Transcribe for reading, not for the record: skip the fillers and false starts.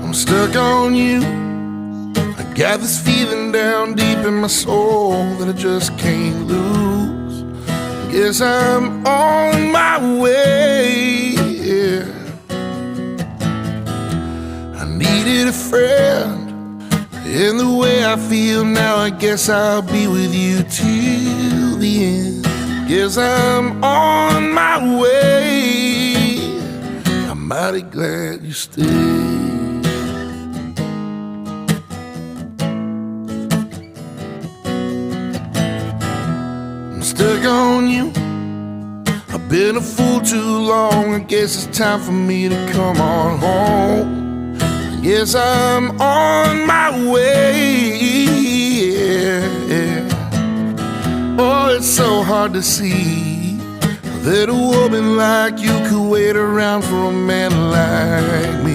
I'm stuck on you. I got this feeling down deep in my soul that I just can't lose. Guess I'm on my way, yeah. I needed a friend, and the way I feel now, I guess I'll be with you till the end. Guess I'm on my way. I'm mighty glad you stayed. I'm stuck on you. I've been a fool too long. I guess it's time for me to come on home. I guess I'm on my way, yeah. Oh, it's so hard to see that a woman like you could wait around for a man like me.